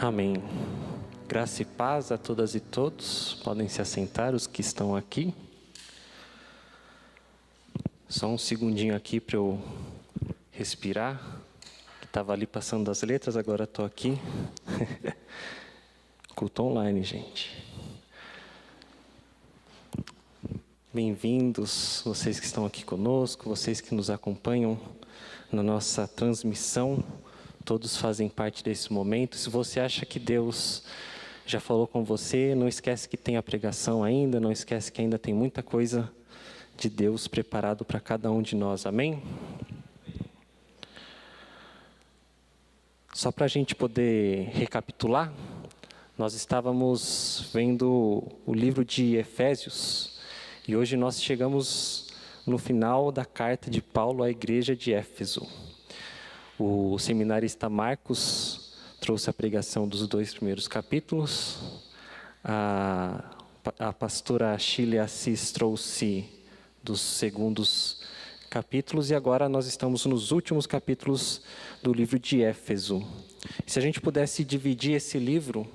Amém. Graça e paz a todas e todos. Podem se assentar os que estão aqui. Só um segundinho aqui para eu respirar. Estava ali passando as letras, agora estou aqui. Culto online, gente. Bem-vindos, vocês que estão aqui conosco, vocês que nos acompanham na nossa transmissão. Todos fazem parte desse momento. Se você acha que Deus já falou com você, não esquece que tem a pregação ainda, não esquece que ainda tem muita coisa de Deus preparado para cada um de nós. Amém? Só para a gente poder recapitular, nós estávamos vendo o livro de Efésios e hoje nós chegamos no final da carta de Paulo à igreja de Éfeso. O seminarista Marcos trouxe a pregação dos 2 primeiros capítulos, a pastora Shirley Assis trouxe dos segundos capítulos e agora nós estamos nos últimos capítulos do livro de Éfeso. Se a gente pudesse dividir esse livro,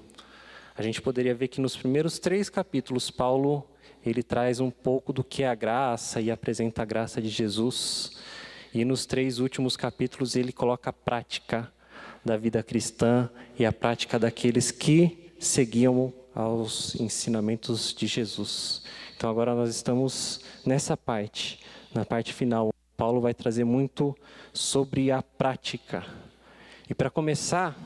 a gente poderia ver que nos primeiros 3 capítulos Paulo ele traz um pouco do que é a graça e apresenta a graça de Jesus. E nos 3 últimos capítulos ele coloca a prática da vida cristã e a prática daqueles que seguiam aos ensinamentos de Jesus. Então agora nós estamos nessa parte, na parte final. Paulo vai trazer muito sobre a prática. E para começar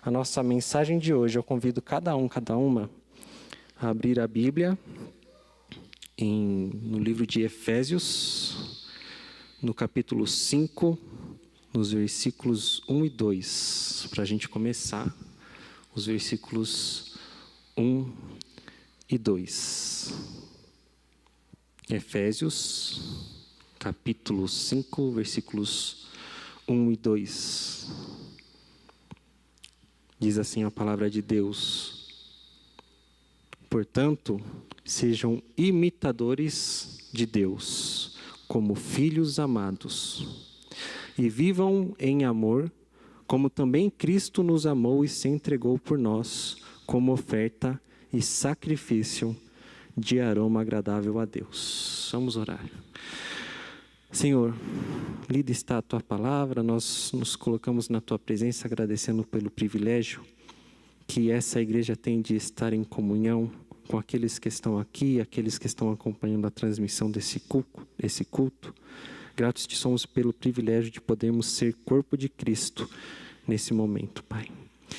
a nossa mensagem de hoje, eu convido cada uma a abrir a Bíblia no livro de Efésios, no capítulo 5, nos versículos 1 e 2, para a gente começar, os versículos 1 e 2. Efésios, capítulo 5, versículos 1 e 2. Diz assim a palavra de Deus: portanto, sejam imitadores de Deus, como filhos amados, e vivam em amor, como também Cristo nos amou e se entregou por nós, como oferta e sacrifício de aroma agradável a Deus. Vamos orar. Senhor, lida está a Tua palavra, nós nos colocamos na Tua presença agradecendo pelo privilégio que essa igreja tem de estar em comunhão com aqueles que estão aqui, aqueles que estão acompanhando a transmissão desse culto. Gratos te somos pelo privilégio de podermos ser corpo de Cristo nesse momento, Pai.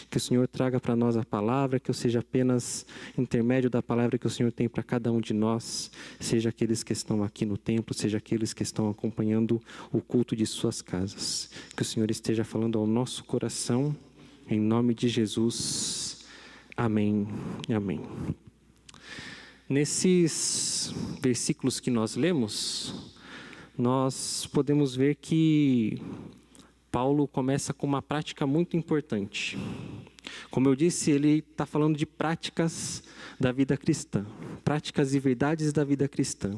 Que o Senhor traga para nós a palavra, que eu seja apenas intermédio da palavra que o Senhor tem para cada um de nós, seja aqueles que estão aqui no templo, seja aqueles que estão acompanhando o culto de suas casas. Que o Senhor esteja falando ao nosso coração, em nome de Jesus. Amém e amém. Nesses versículos que nós lemos, nós podemos ver que Paulo começa com uma prática muito importante. Como eu disse, ele está falando de práticas da vida cristã, práticas e verdades da vida cristã.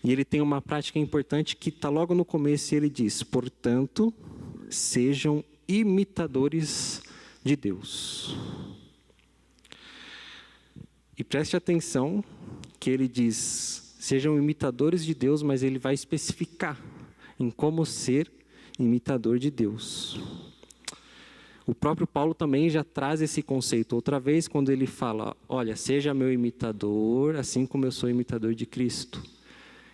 E ele tem uma prática importante que está logo no começo e ele diz: portanto, sejam imitadores de Deus. E preste atenção que ele diz, sejam imitadores de Deus, mas ele vai especificar em como ser imitador de Deus. O próprio Paulo também já traz esse conceito outra vez, quando ele fala, olha, seja meu imitador, assim como eu sou imitador de Cristo.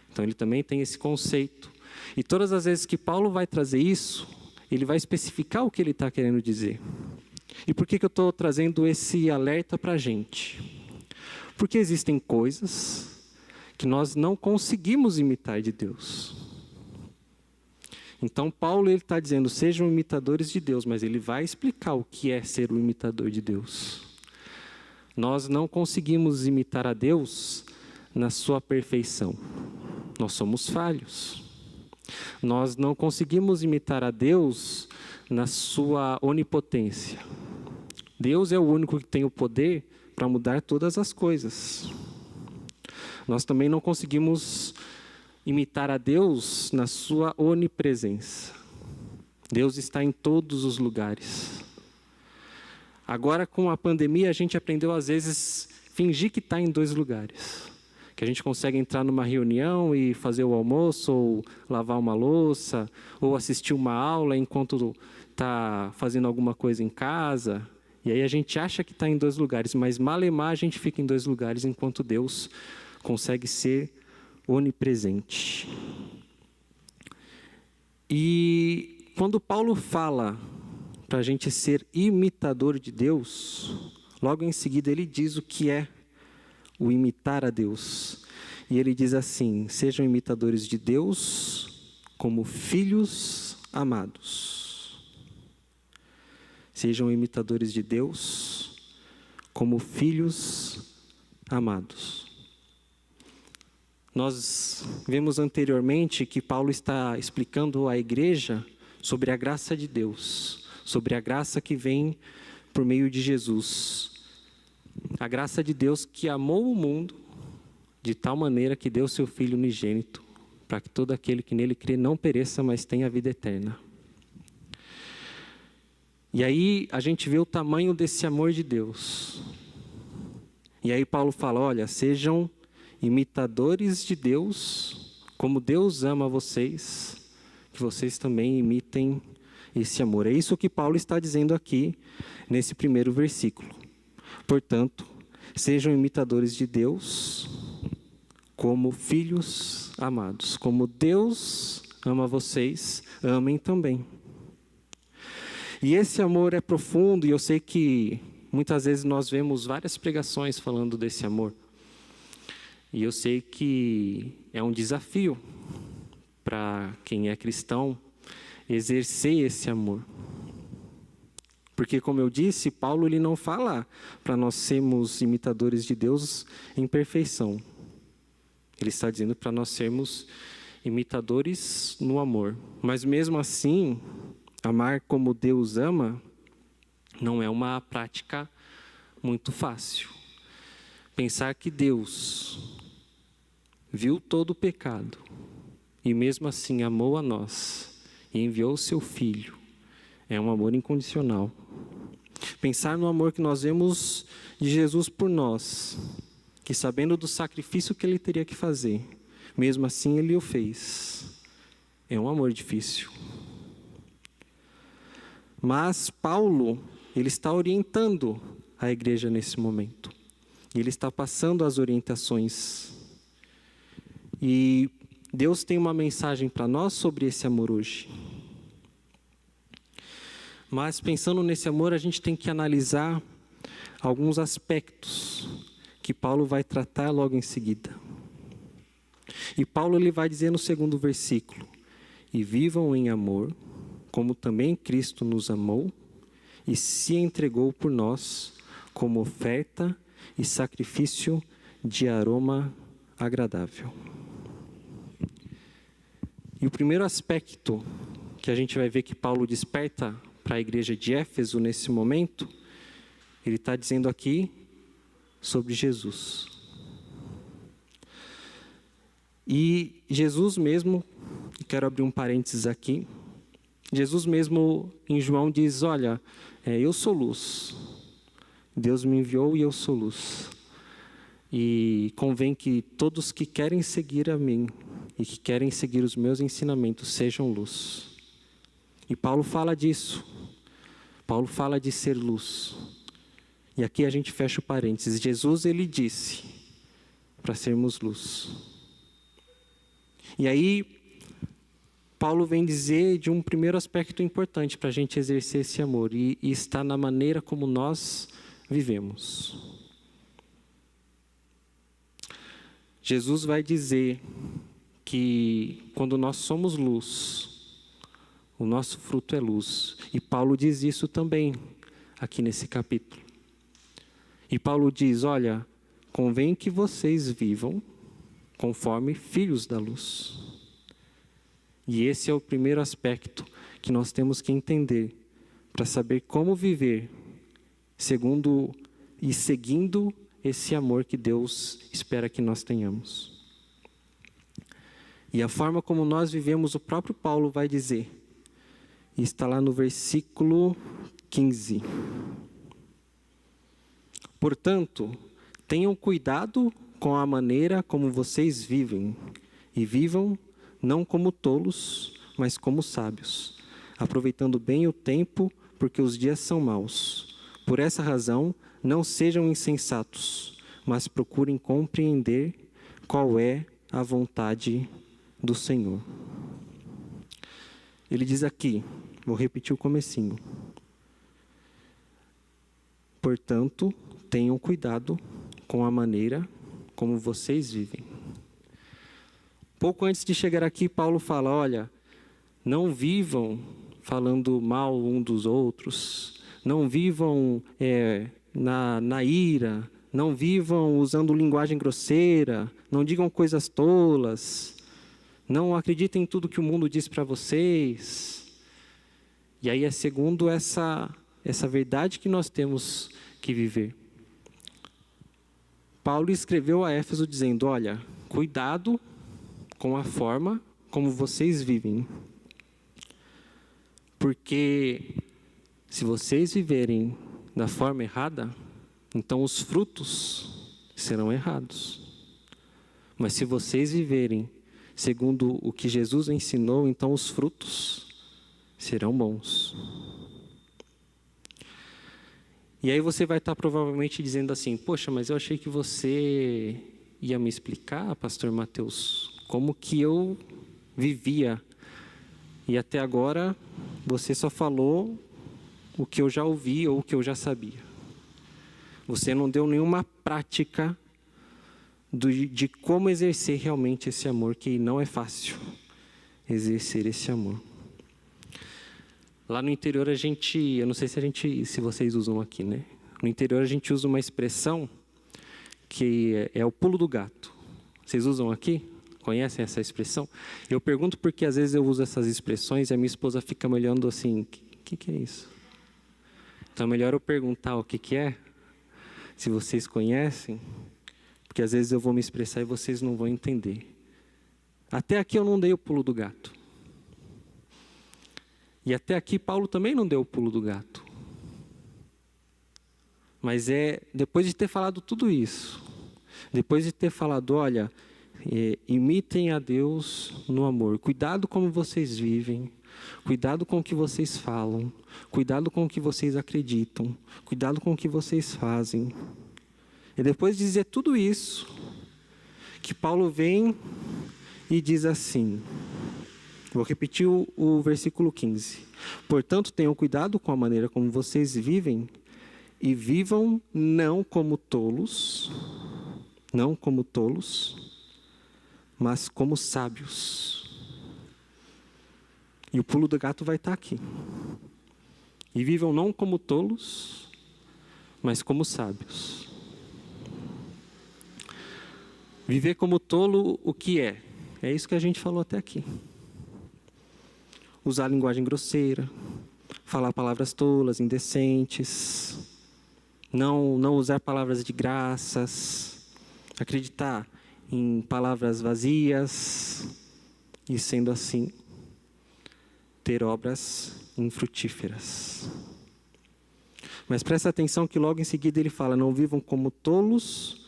Então ele também tem esse conceito. E todas as vezes que Paulo vai trazer isso, ele vai especificar o que ele está querendo dizer. E por que eu estou trazendo esse alerta para a gente? Porque existem coisas que nós não conseguimos imitar de Deus. Então Paulo está dizendo, sejam imitadores de Deus, mas ele vai explicar o que é ser um imitador de Deus. Nós não conseguimos imitar a Deus na sua perfeição. Nós somos falhos. Nós não conseguimos imitar a Deus na sua onipotência. Deus é o único que tem o poder para mudar todas as coisas. Nós também não conseguimos imitar a Deus na sua onipresença. Deus está em todos os lugares. Agora, com a pandemia, a gente aprendeu, às vezes, fingir que está em 2 lugares. Que a gente consegue entrar numa reunião e fazer o almoço, ou lavar uma louça, ou assistir uma aula enquanto está fazendo alguma coisa em casa. E aí a gente acha que está em 2 lugares, mas malemar a gente fica em 2 lugares, enquanto Deus consegue ser onipresente. E quando Paulo fala para a gente ser imitador de Deus, logo em seguida ele diz o que é o imitar a Deus. E ele diz assim: sejam imitadores de Deus como filhos amados. Sejam imitadores de Deus como filhos amados. Nós vimos anteriormente que Paulo está explicando à igreja sobre a graça de Deus, sobre a graça que vem por meio de Jesus. A graça de Deus que amou o mundo de tal maneira que deu seu Filho unigênito, para que todo aquele que nele crê não pereça, mas tenha a vida eterna. E aí a gente vê o tamanho desse amor de Deus. E aí Paulo fala: olha, sejam imitadores de Deus, como Deus ama vocês, que vocês também imitem esse amor. É isso que Paulo está dizendo aqui, nesse primeiro versículo. Portanto, sejam imitadores de Deus, como filhos amados. Como Deus ama vocês, amem também. E esse amor é profundo, e eu sei que muitas vezes nós vemos várias pregações falando desse amor. E eu sei que é um desafio para quem é cristão exercer esse amor. Porque, como eu disse, Paulo ele não fala para nós sermos imitadores de Deus em perfeição. Ele está dizendo para nós sermos imitadores no amor. Mas mesmo assim, amar como Deus ama não é uma prática muito fácil. Pensar que Deus viu todo o pecado e mesmo assim amou a nós e enviou o seu Filho é um amor incondicional. Pensar no amor que nós vemos de Jesus por nós, que sabendo do sacrifício que ele teria que fazer, mesmo assim ele o fez, é um amor difícil. Mas Paulo, ele está orientando a igreja nesse momento. Ele está passando as orientações. E Deus tem uma mensagem para nós sobre esse amor hoje. Mas pensando nesse amor, a gente tem que analisar alguns aspectos que Paulo vai tratar logo em seguida. E Paulo ele vai dizer no segundo versículo: e vivam em amor, como também Cristo nos amou e se entregou por nós como oferta e sacrifício de aroma agradável. E o primeiro aspecto que a gente vai ver que Paulo desperta para a igreja de Éfeso nesse momento, ele está dizendo aqui sobre Jesus. E Jesus mesmo, quero abrir um parênteses aqui, Jesus mesmo em João diz: olha, eu sou luz, Deus me enviou e eu sou luz. E convém que todos que querem seguir a mim e que querem seguir os meus ensinamentos sejam luz. E Paulo fala disso. Paulo fala de ser luz. E aqui a gente fecha o parênteses. Jesus, ele disse para sermos luz. E aí, Paulo vem dizer de um primeiro aspecto importante para a gente exercer esse amor. E está na maneira como nós vivemos. Jesus vai dizer que quando nós somos luz, o nosso fruto é luz. E Paulo diz isso também aqui nesse capítulo. E Paulo diz: olha, convém que vocês vivam conforme filhos da luz. E esse é o primeiro aspecto que nós temos que entender para saber como viver segundo e seguindo esse amor que Deus espera que nós tenhamos. E a forma como nós vivemos, o próprio Paulo vai dizer, e está lá no versículo 15. Portanto, tenham cuidado com a maneira como vocês vivem, e vivam não como tolos, mas como sábios, aproveitando bem o tempo, porque os dias são maus. Por essa razão, não sejam insensatos, mas procurem compreender qual é a vontade do Senhor. Ele diz aqui, vou repetir o comecinho. Portanto, tenham cuidado com a maneira como vocês vivem. Pouco antes de chegar aqui, Paulo fala, olha, não vivam falando mal um dos outros, não vivam na ira, não vivam usando linguagem grosseira, não digam coisas tolas, não acreditem em tudo que o mundo diz para vocês. E aí é segundo essa verdade que nós temos que viver. Paulo escreveu a Éfeso dizendo, olha, cuidado com a forma como vocês vivem. Porque se vocês viverem da forma errada, então os frutos serão errados. Mas se vocês viverem segundo o que Jesus ensinou, então os frutos serão bons. E aí você vai estar provavelmente dizendo assim, poxa, mas eu achei que você ia me explicar, pastor Mateus, como que eu vivia. E até agora você só falou o que eu já ouvi ou o que eu já sabia. Você não deu nenhuma prática de como exercer realmente esse amor, que não é fácil exercer esse amor. Lá no interior a gente, eu não sei se vocês usam aqui, né? No interior a gente usa uma expressão que é o pulo do gato. Vocês usam aqui? Conhecem essa expressão? Eu pergunto porque às vezes eu uso essas expressões e a minha esposa fica me olhando assim, o que é isso? Então é melhor eu perguntar o que é, se vocês conhecem, porque às vezes eu vou me expressar e vocês não vão entender. Até aqui eu não dei o pulo do gato. E até aqui Paulo também não deu o pulo do gato. Mas depois de ter falado tudo isso, depois de ter falado, olha, imitem a Deus no amor, cuidado como vocês vivem, cuidado com o que vocês falam, cuidado com o que vocês acreditam, cuidado com o que vocês fazem. E depois de dizer tudo isso, que Paulo vem e diz assim, vou repetir o versículo 15. Portanto, tenham cuidado com a maneira como vocês vivem e vivam não como tolos, mas como sábios. E o pulo do gato vai estar aqui. E vivam não como tolos, mas como sábios. Viver como tolo, o que é? É isso que a gente falou até aqui. Usar linguagem grosseira, falar palavras tolas, indecentes, não usar palavras de graças, acreditar em palavras vazias e, sendo assim, ter obras infrutíferas. Mas presta atenção que logo em seguida ele fala, não vivam como tolos,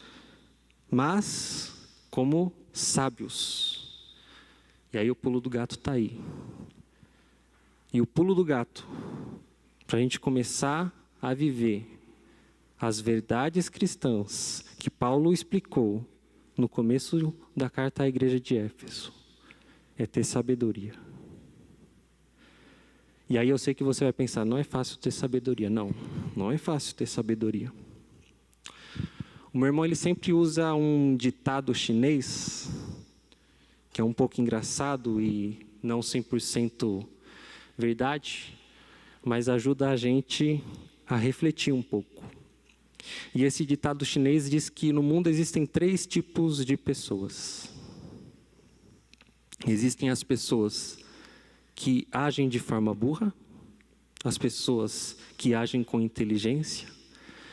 mas como sábios. E aí o pulo do gato está aí. E o pulo do gato, para a gente começar a viver as verdades cristãs que Paulo explicou no começo da carta à igreja de Éfeso, é ter sabedoria. E aí eu sei que você vai pensar, não é fácil ter sabedoria. Não é fácil ter sabedoria. O meu irmão ele sempre usa um ditado chinês, que é um pouco engraçado e não 100% verdade, mas ajuda a gente a refletir um pouco. E esse ditado chinês diz que no mundo existem 3 tipos de pessoas. Existem as pessoas que agem de forma burra, as pessoas que agem com inteligência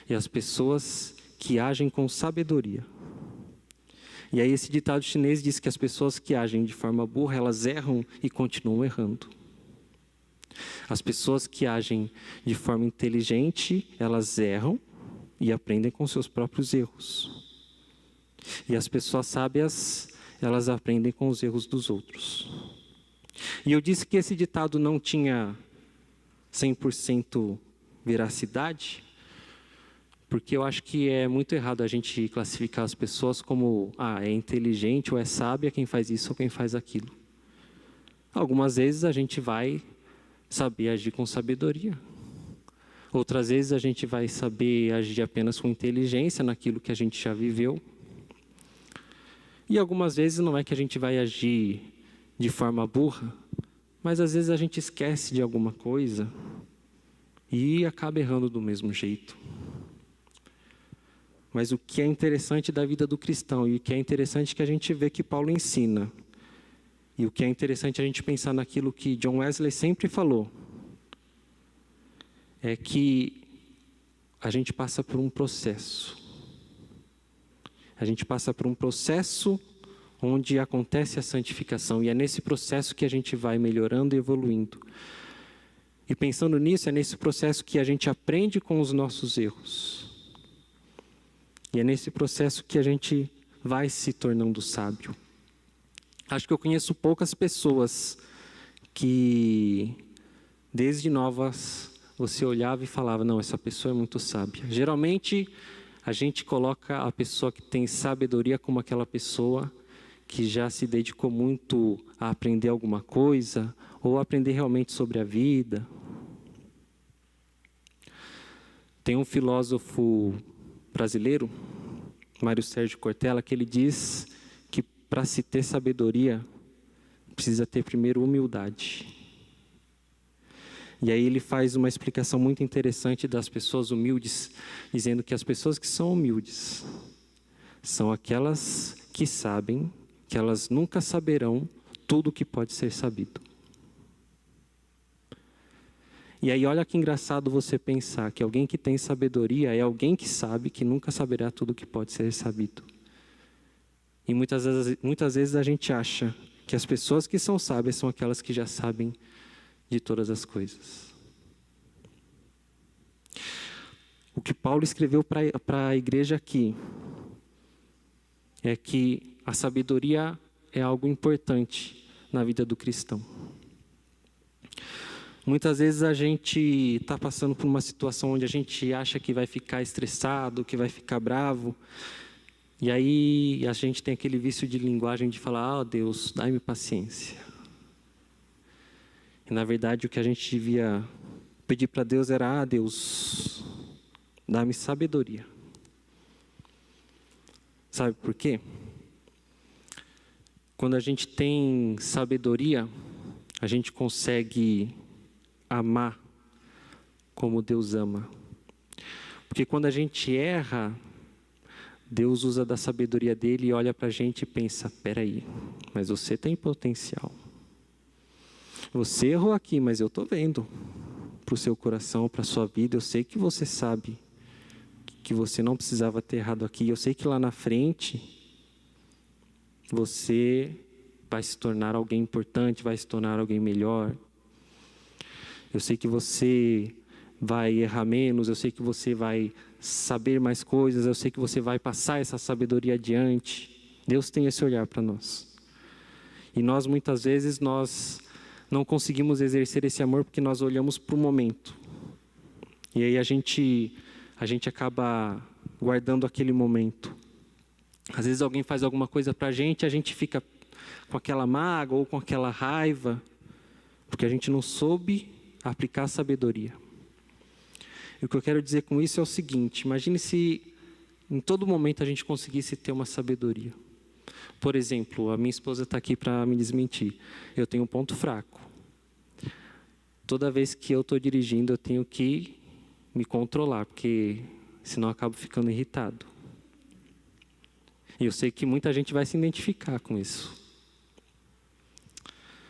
e as pessoas que agem com sabedoria. E aí esse ditado chinês diz que as pessoas que agem de forma burra, elas erram e continuam errando. As pessoas que agem de forma inteligente, elas erram e aprendem com seus próprios erros. E as pessoas sábias, elas aprendem com os erros dos outros. E eu disse que esse ditado não tinha 100% veracidade, porque eu acho que é muito errado a gente classificar as pessoas como, é inteligente ou é sábia quem faz isso ou quem faz aquilo. Algumas vezes a gente vai saber agir com sabedoria. Outras vezes a gente vai saber agir apenas com inteligência naquilo que a gente já viveu. E algumas vezes não é que a gente vai agir de forma burra, mas às vezes a gente esquece de alguma coisa e acaba errando do mesmo jeito. Mas o que é interessante da vida do cristão, e o que é interessante que a gente vê que Paulo ensina, e o que é interessante a gente pensar naquilo que John Wesley sempre falou, é que a gente passa por um processo. A gente passa por um processo onde acontece a santificação, e é nesse processo que a gente vai melhorando e evoluindo. E pensando nisso, é nesse processo que a gente aprende com os nossos erros. E é nesse processo que a gente vai se tornando sábio. Acho que eu conheço poucas pessoas que, desde novas, você olhava e falava, não, essa pessoa é muito sábia. Geralmente, a gente coloca a pessoa que tem sabedoria como aquela pessoa que já se dedicou muito a aprender alguma coisa, ou aprender realmente sobre a vida. Tem um filósofo brasileiro, Mário Sérgio Cortella, que ele diz que para se ter sabedoria, precisa ter primeiro humildade. E aí ele faz uma explicação muito interessante das pessoas humildes, dizendo que as pessoas que são humildes são aquelas que sabem que elas nunca saberão tudo o que pode ser sabido. E aí olha que engraçado você pensar que alguém que tem sabedoria é alguém que sabe que nunca saberá tudo o que pode ser sabido. E muitas vezes a gente acha que as pessoas que são sábias são aquelas que já sabem de todas as coisas. O que Paulo escreveu para a igreja aqui é que a sabedoria é algo importante na vida do cristão. Muitas vezes a gente está passando por uma situação onde a gente acha que vai ficar estressado, que vai ficar bravo, e aí a gente tem aquele vício de linguagem de falar, Deus, dai-me paciência. E na verdade o que a gente devia pedir para Deus era, Deus, dá-me sabedoria. Sabe por quê? Quando a gente tem sabedoria, a gente consegue amar como Deus ama. Porque quando a gente erra, Deus usa da sabedoria dele e olha para a gente e pensa, peraí, mas você tem potencial. Você errou aqui, mas eu estou vendo para o seu coração, para a sua vida. Eu sei que você sabe que você não precisava ter errado aqui. Eu sei que lá na frente você vai se tornar alguém importante, vai se tornar alguém melhor. Eu sei que você vai errar menos, eu sei que você vai saber mais coisas, eu sei que você vai passar essa sabedoria adiante. Deus tem esse olhar para nós. E nós, muitas vezes, nós não conseguimos exercer esse amor porque nós olhamos para o momento. E aí a gente acaba guardando aquele momento. Às vezes alguém faz alguma coisa para a gente fica com aquela mágoa ou com aquela raiva, porque a gente não soube aplicar a sabedoria. E o que eu quero dizer com isso é o seguinte, imagine se em todo momento a gente conseguisse ter uma sabedoria. Por exemplo, a minha esposa está aqui para me desmentir. Eu tenho um ponto fraco. Toda vez que eu estou dirigindo, eu tenho que me controlar, porque senão eu acabo ficando irritado. E eu sei que muita gente vai se identificar com isso.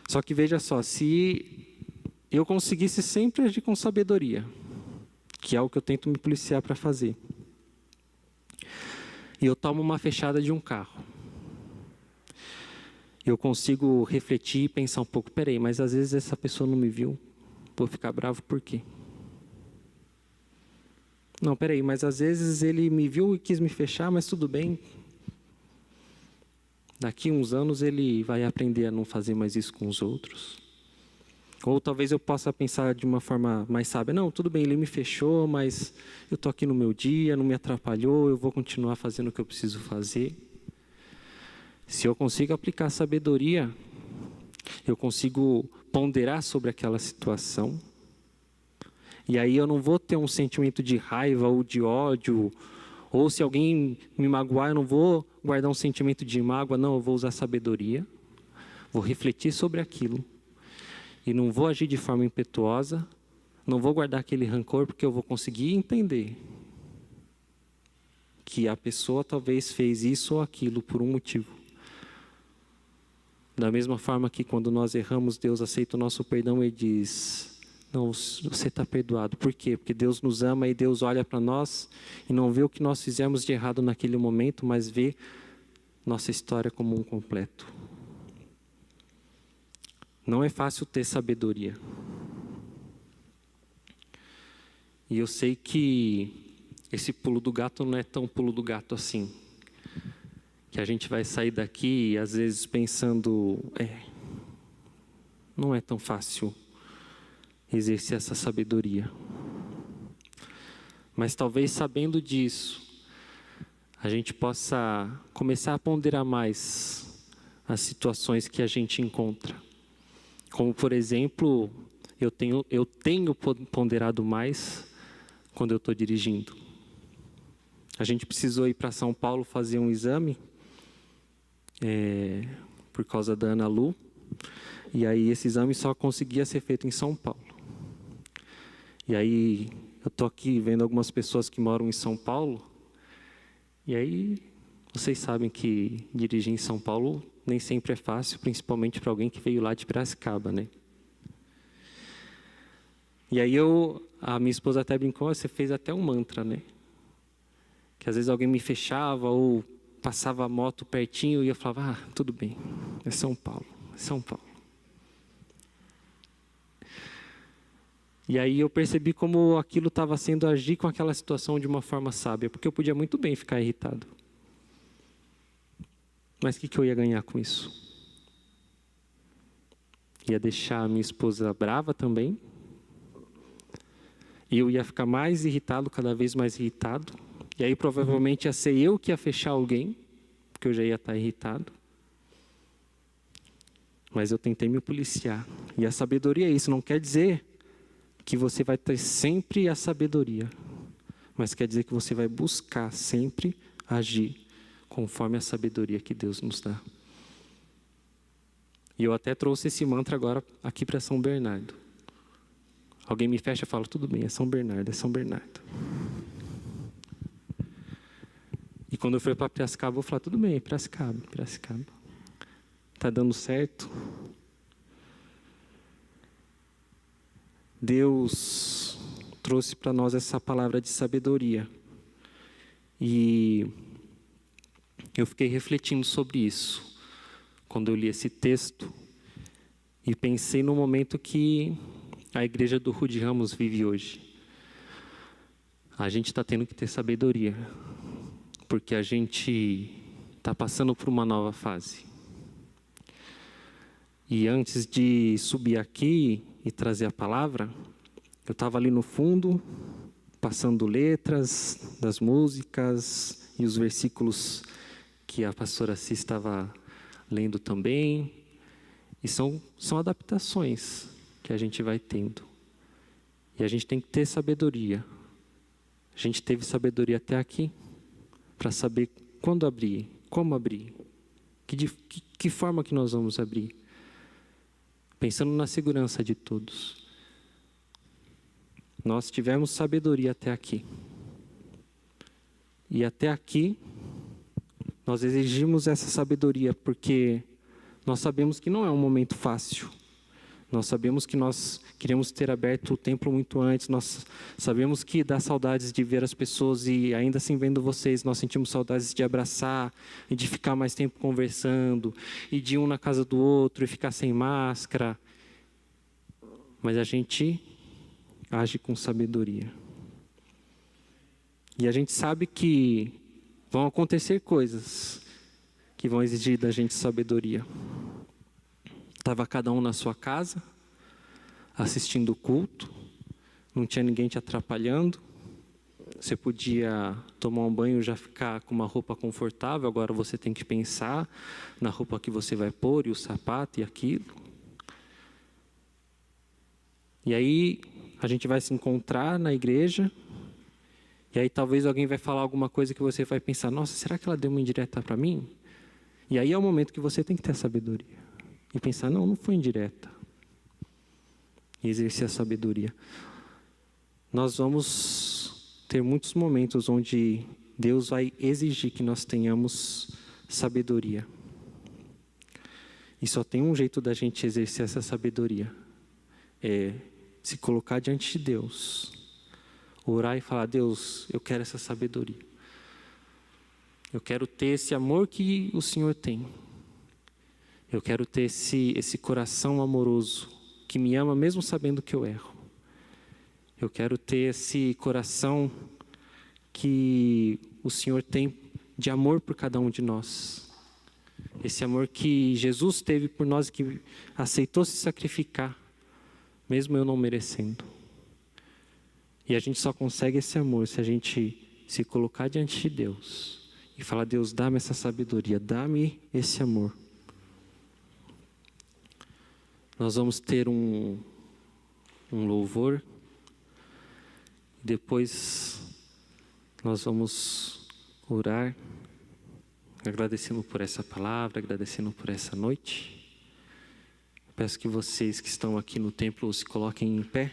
Só que veja só, se eu conseguisse sempre agir com sabedoria, que é o que eu tento me policiar para fazer, e eu tomo uma fechada de um carro, eu consigo refletir e pensar um pouco, peraí, mas às vezes essa pessoa não me viu, vou ficar bravo por quê? Não, peraí, mas às vezes ele me viu e quis me fechar, mas tudo bem. Daqui uns anos ele vai aprender a não fazer mais isso com os outros. Ou talvez eu possa pensar de uma forma mais sábia. Não, tudo bem, ele me fechou, mas eu estou aqui no meu dia, não me atrapalhou, eu vou continuar fazendo o que eu preciso fazer. Se eu consigo aplicar sabedoria, eu consigo ponderar sobre aquela situação. E aí eu não vou ter um sentimento de raiva ou de ódio, ou se alguém me magoar, eu não vou guardar um sentimento de mágoa, não, eu vou usar sabedoria, vou refletir sobre aquilo, e não vou agir de forma impetuosa, não vou guardar aquele rancor, porque eu vou conseguir entender que a pessoa talvez fez isso ou aquilo por um motivo. Da mesma forma que quando nós erramos, Deus aceita o nosso perdão e diz: não, você está perdoado. Por quê? Porque Deus nos ama e Deus olha para nós e não vê o que nós fizemos de errado naquele momento, mas vê nossa história como um completo. Não é fácil ter sabedoria. E eu sei que esse pulo do gato não é tão pulo do gato assim. Que a gente vai sair daqui, às vezes, pensando, não é tão fácil exercer essa sabedoria. Mas talvez sabendo disso, a gente possa começar a ponderar mais as situações que a gente encontra. Como, por exemplo, eu tenho ponderado mais quando eu estou dirigindo. A gente precisou ir para São Paulo fazer um exame, por causa da Ana Lu, e aí esse exame só conseguia ser feito em São Paulo. E aí eu estou aqui vendo algumas pessoas que moram em São Paulo, e aí vocês sabem que dirigir em São Paulo nem sempre é fácil, principalmente para alguém que veio lá de Piracicaba, né? E aí a minha esposa até brincou, você fez até um mantra, né? Que às vezes alguém me fechava ou passava a moto pertinho e eu falava, tudo bem, é São Paulo, é São Paulo. E aí eu percebi como aquilo estava sendo agir com aquela situação de uma forma sábia, porque eu podia muito bem ficar irritado. Mas o que eu ia ganhar com isso? Ia deixar a minha esposa brava também. E eu ia ficar mais irritado, cada vez mais irritado. E aí provavelmente ia ser eu que ia fechar alguém, porque eu já ia estar irritado. Mas eu tentei me policiar. E a sabedoria é isso, não quer dizer que você vai ter sempre a sabedoria, mas quer dizer que você vai buscar sempre agir conforme a sabedoria que Deus nos dá. E eu até trouxe esse mantra agora aqui para São Bernardo. Alguém me fecha e fala, tudo bem, é São Bernardo, é São Bernardo. E quando eu for para Piracicaba, eu vou falar, tudo bem, é Piracicaba. Está dando certo? Deus trouxe para nós essa palavra de sabedoria. E eu fiquei refletindo sobre isso, quando eu li esse texto, e pensei no momento que a igreja do Rude Ramos vive hoje. A gente está tendo que ter sabedoria, porque a gente está passando por uma nova fase. E antes de subir aqui e trazer a palavra, eu estava ali no fundo, passando letras das músicas e os versículos que a pastora Cis estava lendo também. E são adaptações que a gente vai tendo. E a gente tem que ter sabedoria. A gente teve sabedoria até aqui, para saber quando abrir, como abrir, que forma que nós vamos abrir. Pensando na segurança de todos. Nós tivemos sabedoria até aqui. E até aqui, nós exigimos essa sabedoria, porque nós sabemos que não é um momento fácil. Nós sabemos que nós queremos ter aberto o templo muito antes. Nós sabemos que dá saudades de ver as pessoas e ainda assim vendo vocês, nós sentimos saudades de abraçar e de ficar mais tempo conversando e de um na casa do outro e ficar sem máscara. Mas a gente age com sabedoria. E a gente sabe que vão acontecer coisas que vão exigir da gente sabedoria. Estava cada um na sua casa, assistindo o culto, não tinha ninguém te atrapalhando. Você podia tomar um banho e já ficar com uma roupa confortável, agora você tem que pensar na roupa que você vai pôr, e o sapato e aquilo. E aí a gente vai se encontrar na igreja, e aí talvez alguém vai falar alguma coisa que você vai pensar, nossa, será que ela deu uma indireta para mim? E aí é o momento que você tem que ter a sabedoria. E pensar, não foi indireta. E exercer a sabedoria. Nós vamos ter muitos momentos onde Deus vai exigir que nós tenhamos sabedoria. E só tem um jeito da gente exercer essa sabedoria. É se colocar diante de Deus. Orar e falar, Deus, eu quero essa sabedoria. Eu quero ter esse amor que o Senhor tem. Eu quero ter esse coração amoroso, que me ama mesmo sabendo que eu erro. Eu quero ter esse coração que o Senhor tem de amor por cada um de nós. Esse amor que Jesus teve por nós, que aceitou se sacrificar, mesmo eu não merecendo. E a gente só consegue esse amor se a gente se colocar diante de Deus e falar, Deus, dá-me essa sabedoria, dá-me esse amor. Nós vamos ter um louvor. Depois nós vamos orar, agradecendo por essa palavra, agradecendo por essa noite. Peço que vocês que estão aqui no templo se coloquem em pé,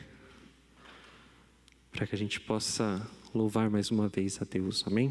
para que a gente possa louvar mais uma vez a Deus. Amém?